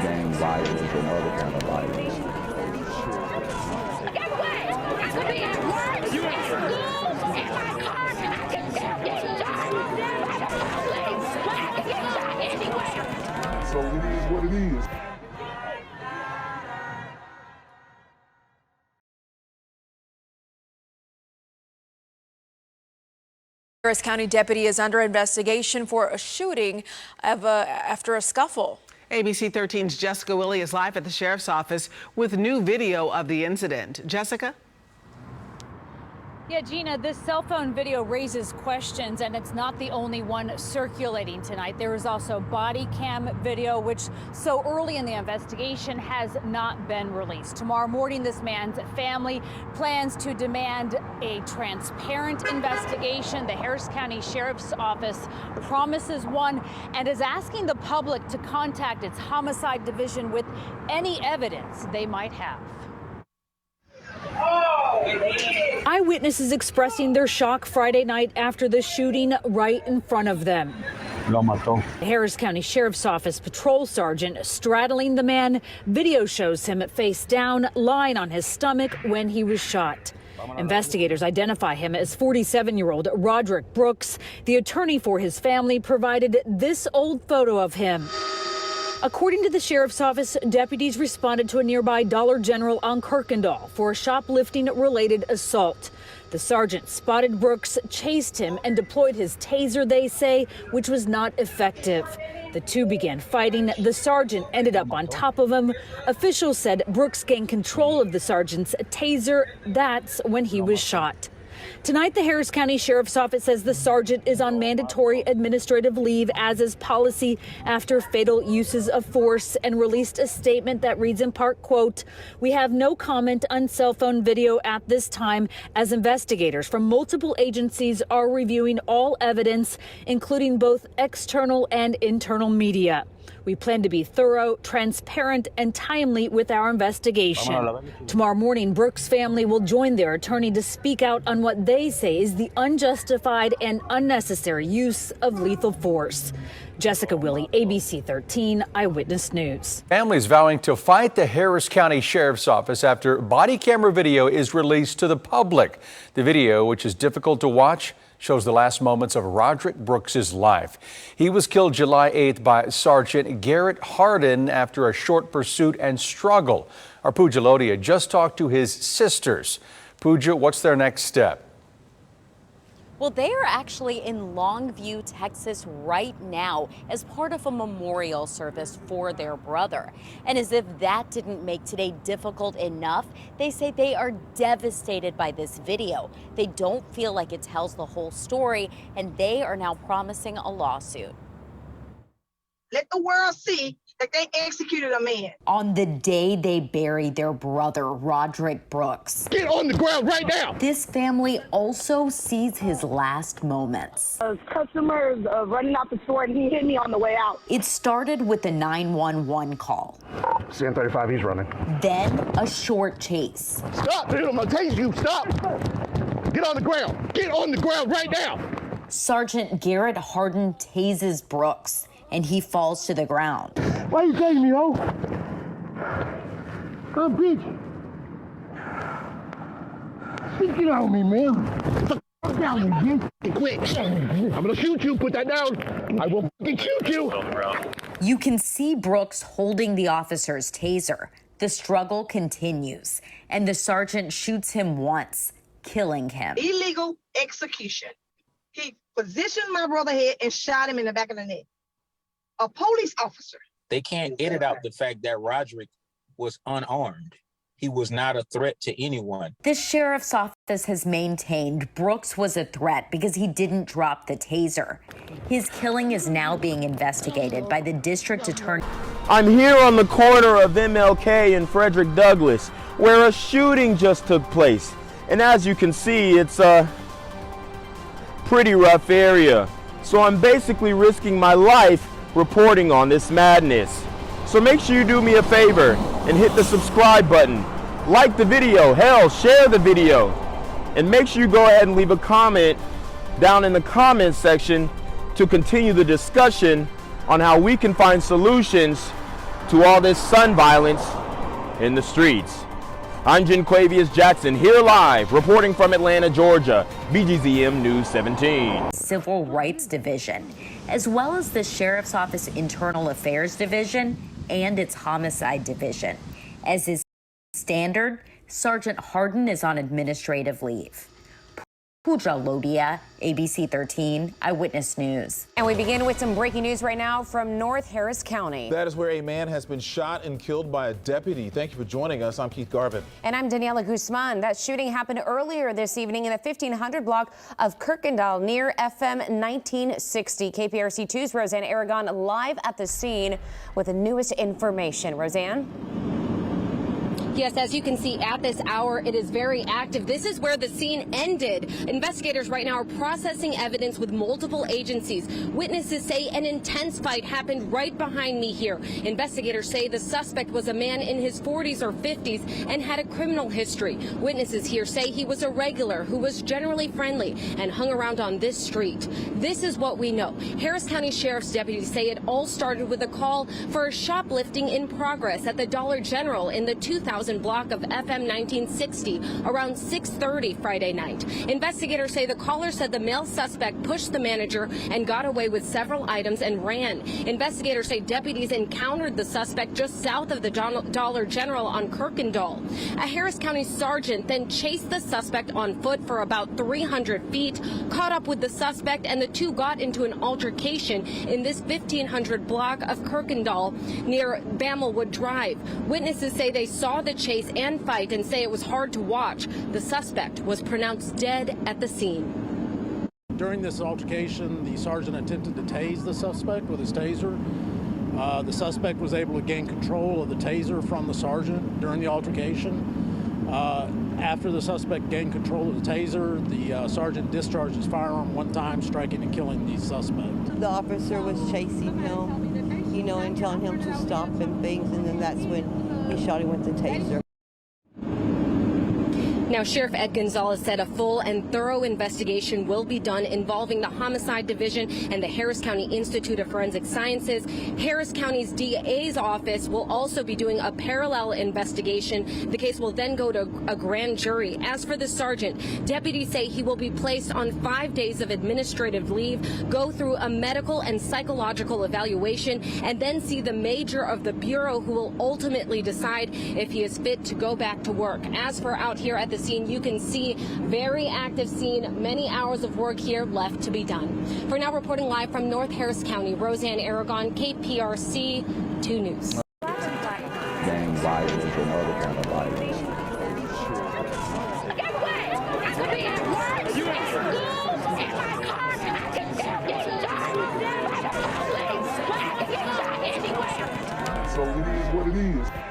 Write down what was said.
gang violence and other kind of violence. Get away! I could be at work, at school, in my car, and I can still get shot by the police, but I can get shot anywhere. So it is what it is. Harris County deputy is under investigation for a shooting after a scuffle. ABC 13's Jessica Willie is live at the sheriff's office with new video of the incident. Jessica? Yeah, Gina, this cell phone video raises questions, and it's not the only one circulating tonight. There is also body cam video, which so early in the investigation has not been released. Tomorrow morning, this man's family plans to demand a transparent investigation. The Harris County Sheriff's Office promises one and is asking the public to contact its homicide division with any evidence they might have. Eyewitnesses expressing their shock Friday night after the shooting right in front of them. The Harris County Sheriff's Office patrol sergeant straddling the man. Video shows him face down, lying on his stomach when he was shot. Investigators identify him as 47-year-old Roderick Brooks. The attorney for his family provided this old photo of him. According to the sheriff's office, deputies responded to a nearby Dollar General on Kirkendall for a shoplifting-related assault. The sergeant spotted Brooks, chased him, and deployed his taser, they say, which was not effective. The two began fighting. The sergeant ended up on top of him. Officials said Brooks gained control of the sergeant's taser. That's when he was shot. Tonight, the Harris County Sheriff's Office says the sergeant is on mandatory administrative leave, as is policy, after fatal uses of force, and released a statement that reads in part, quote, "We have no comment on cell phone video at this time, as investigators from multiple agencies are reviewing all evidence, including both external and internal media. We plan to be thorough, transparent, and timely with our investigation." Tomorrow morning, Brooks' family will join their attorney to speak out on what they say is the unjustified and unnecessary use of lethal force. Jessica Willie, ABC 13 Eyewitness News. Families vowing to fight the Harris County Sheriff's Office after body camera video is released to the public. The video, which is difficult to watch, shows the last moments of Roderick Brooks' life. He was killed July 8th by Sergeant Garrett Hardin after a short pursuit and struggle. Our Pooja Lodia just talked to his sisters. Pooja, what's their next step? Well, they are actually in Longview, Texas right now as part of a memorial service for their brother. And as if that didn't make today difficult enough, they say they are devastated by this video. They don't feel like it tells the whole story, and they are now promising a lawsuit. Let the world see that they executed a man. On the day they buried their brother, Roderick Brooks. Get on the ground right now! This family also sees his last moments. A customer running out the store, and he hit me on the way out. It started with a 911 call. CN35, he's running. Then a short chase. Stop, dude, I'm gonna tase you, stop! Get on the ground, get on the ground right now! Sergeant Garrett Hardin tases Brooks, and he falls to the ground. Why you tasing me, ho? I'm bitch. Get on me, man. Down, bitch. Quick. I'm gonna shoot you. Put that down. I will fucking shoot you. You can see Brooks holding the officer's taser. The struggle continues, and the sergeant shoots him once, killing him. Illegal execution. He positioned my brother head and shot him in the back of the neck. A police officer. They can't edit out the fact that Roderick was unarmed. He was not a threat to anyone. The sheriff's office has maintained Brooks was a threat because he didn't drop the taser. His killing is now being investigated by the district attorney. I'm here on the corner of MLK and Frederick Douglass, where a shooting just took place. And as you can see, it's a pretty rough area. So I'm basically risking my life reporting on this madness. So make sure you do me a favor and hit the subscribe button. Like the video, hell, share the video. And make sure you go ahead and leave a comment down in the comments section to continue the discussion on how we can find solutions to all this son violence in the streets. I'm Jenquavius Jackson, here live, reporting from Atlanta, Georgia, BGZM News 17. Civil Rights Division, as well as the Sheriff's Office Internal Affairs Division and its Homicide Division. As is standard, Sergeant Harden is on administrative leave. Pooja Lodia, ABC 13, Eyewitness News. And we begin with some breaking news right now from North Harris County. That is where a man has been shot and killed by a deputy. Thank you for joining us. I'm Keith Garvin. And I'm Daniela Guzman. That shooting happened earlier this evening in the 1500 block of Kirkendall near FM 1960. KPRC 2's Roseanne Aragon live at the scene with the newest information. Roseanne? Yes, as you can see at this hour, it is very active. This is where the scene ended. Investigators right now are processing evidence with multiple agencies. Witnesses say an intense fight happened right behind me here. Investigators say the suspect was a man in his 40s or 50s and had a criminal history. Witnesses here say he was a regular who was generally friendly and hung around on this street. This is what we know. Harris County Sheriff's deputies say it all started with a call for a shoplifting in progress at the Dollar General in the 2000 block of FM 1960 around 6:30 Friday night. Investigators say the caller said the male suspect pushed the manager and got away with several items and ran. Investigators say deputies encountered the suspect just south of the Dollar General on Kirkendall. A Harris County sergeant then chased the suspect on foot for about 300 feet, caught up with the suspect, and the two got into an altercation in this 1500 block of Kirkendall near Bamelwood Drive. Witnesses say they saw the chase and fight and say it was hard to watch. The suspect was pronounced dead at the scene. During this altercation, the sergeant attempted to tase the suspect with his taser. The suspect was able to gain control of the taser from the sergeant during the altercation. After the suspect gained control of the taser, the sergeant discharged his firearm one time, striking and killing the suspect. The officer was chasing him, you know, and telling him to stop and things, and then that's when he shot him with the taser. Now, Sheriff Ed Gonzalez said a full and thorough investigation will be done involving the Homicide Division and the Harris County Institute of Forensic Sciences. Harris County's DA's office will also be doing a parallel investigation. The case will then go to a grand jury. As for the sergeant, deputies say he will be placed on 5 days of administrative leave, go through a medical and psychological evaluation, and then see the major of the Bureau, who will ultimately decide if he is fit to go back to work. As for out here at the scene, you can see very active scene, many hours of work here left to be done. For now, reporting live from North Harris County, Roseanne Aragon, KPRC 2 News. Gang violence and other kind of violence. Guess what? I could be at work, at school, in my car, and I can still get shot by the police. I can get shot anywhere. So it is what it is.